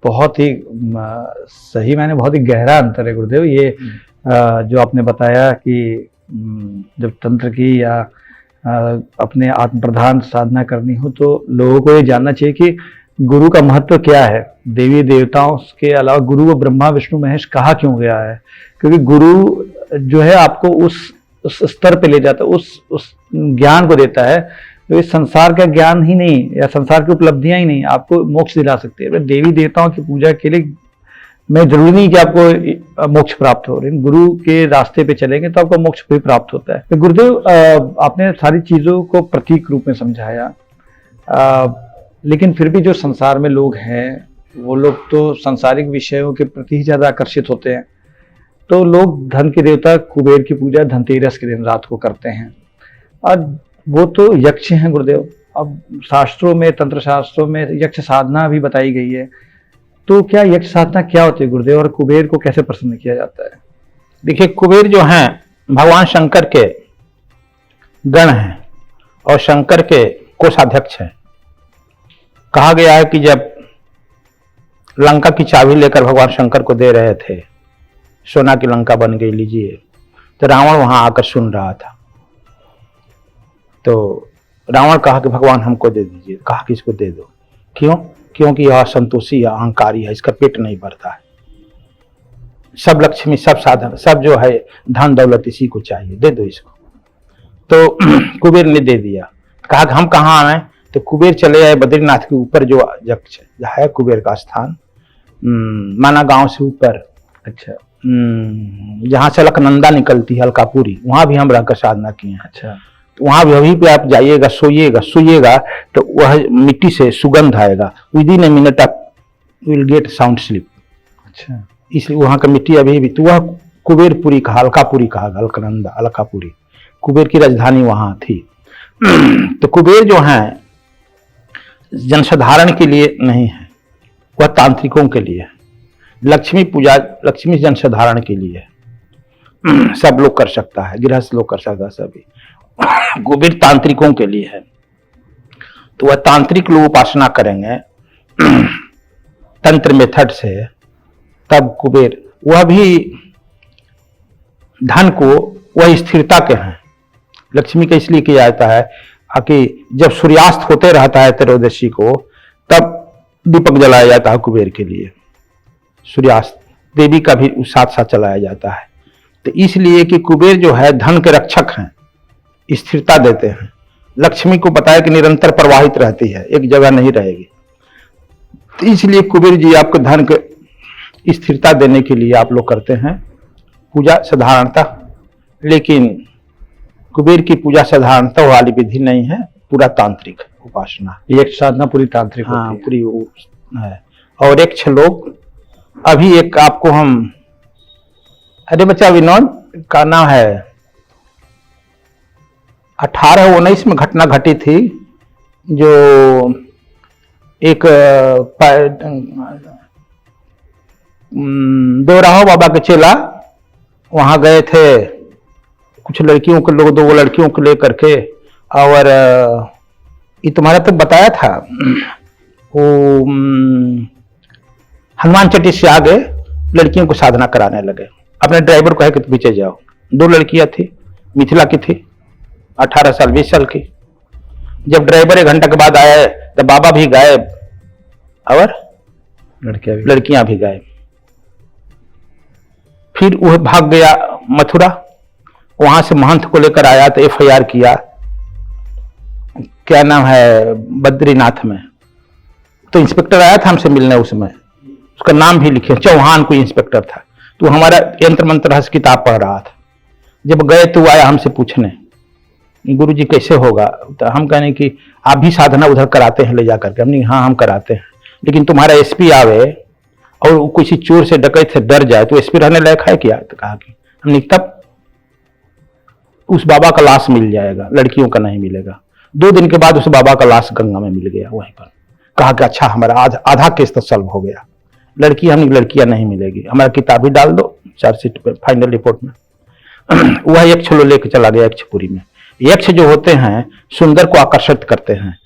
बहुत ही सही मायने बहुत ही गहरा अंतर है गुरुदेव। ये जो आपने बताया कि जब तंत्र की या अपने आत्म प्रधान साधना करनी हो तो लोगों को ये जानना चाहिए कि गुरु का महत्व क्या है। देवी देवताओं के अलावा गुरु को ब्रह्मा विष्णु महेश कहा क्यों गया है? क्योंकि गुरु जो है आपको उस स्तर पे ले जाता है, उस ज्ञान को देता है तो इस संसार का ज्ञान ही नहीं या संसार की उपलब्धियां ही नहीं आपको मोक्ष दिला सकती है। देवी देवताओं की पूजा के लिए मैं जरूरी नहीं कि आपको मोक्ष प्राप्त हो, लेकिन गुरु के रास्ते पे चलेंगे तो आपको मोक्ष भी प्राप्त होता है। तो गुरुदेव आपने सारी चीजों को प्रतीक रूप में समझाया, लेकिन फिर भी जो संसार में लोग हैं वो लोग तो सांसारिक विषयों के प्रति ही ज्यादा आकर्षित होते हैं। तो लोग धन के देवता कुबेर की पूजा धनतेरस के दिन रात को करते हैं और वो तो यक्ष हैं गुरुदेव। अब शास्त्रों में, तंत्र शास्त्रों में यक्ष साधना भी बताई गई है। तो क्या यक्ष साधना क्या होती है गुरुदेव और कुबेर को कैसे प्रसन्न किया जाता है? देखिए, कुबेर जो हैं भगवान शंकर के गण हैं और शंकर के कोषाध्यक्ष हैं। कहा गया है कि जब लंका की चाबी लेकर भगवान शंकर को दे रहे थे, सोना की लंका बन गई लीजिए, तो रावण वहां आकर सुन रहा था। तो रावण कहा कि भगवान हमको दे दीजिए। कहा कि इसको दे दो। क्यों? क्योंकि यह संतोषी है, अहंकारी है, इसका पेट नहीं भरता है। सब लक्ष्मी, सब साधन, सब जो है धन दौलत इसी को चाहिए, दे दो इसको। तो कुबेर ने दे दिया। कहा कि हम कहाँ आए? तो कुबेर चले आए बद्रीनाथ के ऊपर जो यक्ष है कुबेर का स्थान, माना गांव से ऊपर। अच्छा। जहां से अलकनंदा निकलती है, अलकापुरी, वहां भी हम रहकर साधना किए हैं। अच्छा। तो वहां भी पे आप जाइएगा, सोइएगा तो वह मिट्टी से सुगंध आएगा। विद इन ए मिनट आप विल गेट साउंड स्लीप। अच्छा। इसलिए वहां का मिट्टी अभी भी, तो वह कुबेरपुरी कहा, अलकापुरी कहा, अलकनंदा, अलकापुरी कुबेर की राजधानी वहां थी। तो कुबेर जो है जनसाधारण के लिए नहीं है, वह तांत्रिकों के लिए है। लक्ष्मी पूजा, लक्ष्मी जनसाधारण के लिए है, सब लोग कर सकता है, गृहस्थ लोग कर सकता है सभी। कुबेर तांत्रिकों के लिए है। तो वह तांत्रिक लोग उपासना करेंगे तंत्र मेथड से, तब कुबेर, वह भी धन को, वह स्थिरता के हैं। लक्ष्मी का इसलिए किया जाता है कि जब सूर्यास्त होते रहता है त्रयोदशी को, तब दीपक जलाया जाता है कुबेर के लिए। सूर्यास्त देवी का भी साथ साथ चलाया जाता है। तो इसलिए कि कुबेर जो है धन के रक्षक हैं, स्थिरता देते हैं। लक्ष्मी को पता है कि निरंतर प्रवाहित रहती है, एक जगह नहीं रहेगी। तो इसलिए कुबेर जी आपको धन के स्थिरता देने के लिए आप लोग करते हैं पूजा साधारणतः। लेकिन कुबेर की पूजा साधारणतः वाली विधि नहीं है, पूरा तांत्रिक उपासना। यक्ष साधना पूरी तांत्रिक हाँ, होती है। पूरी है। और यक्ष लोग, अभी एक आपको हम, अरे बच्चा विनोद का नाम है, 1819 में घटना घटी थी, जो एक दोराहो बाबा के चेला वहां गए थे, कुछ लड़कियों को, लोग 2 लड़कियों को लेकर के, और ये तुम्हारा तो बताया था, वो हनुमान चट्टी से आगे लड़कियों को साधना कराने लगे। अपने ड्राइवर को कहे कि पीछे जाओ। 2 लड़कियां थी, मिथिला की थी, 18 साल 20 साल की। जब ड्राइवर 1 घंटा के बाद आया तो बाबा भी गायब और लड़कियां भी गायब। फिर वह भाग गया मथुरा, वहां से महंत को लेकर आया तो FIR किया, क्या नाम है, बद्रीनाथ में। तो इंस्पेक्टर आया था हमसे मिलने, उसमें उसका नाम भी लिखे, चौहान कोई इंस्पेक्टर था। तो हमारा यंत्र मंत्र रहस्य किताब पढ़ रहा था। जब गए तो आया हमसे पूछने, गुरु जी कैसे होगा? तो हम कहने कि आप भी साधना उधर कराते हैं ले जाकर के? हमने हाँ हम कराते हैं, लेकिन तुम्हारा SP आवे और किसी चोर से डकैत से डर जाए तो SP रहने लायक है क्या? तो कहा कि हमने तब उस बाबा का लाश मिल जाएगा, लड़कियों का नहीं मिलेगा। 2 दिन के बाद उस बाबा का लाश गंगा में मिल गया वहीं पर। कहा कि अच्छा, हमारा आधा केस तो सॉल्व हो गया। लड़कियां नहीं मिलेगी, हमारा किताब ही डाल दो चार्जशीट पे, फाइनल रिपोर्ट में। वह यक्ष लेके चला गया यक्षपुरी में। यक्ष जो होते हैं सुंदर को आकर्षित करते हैं,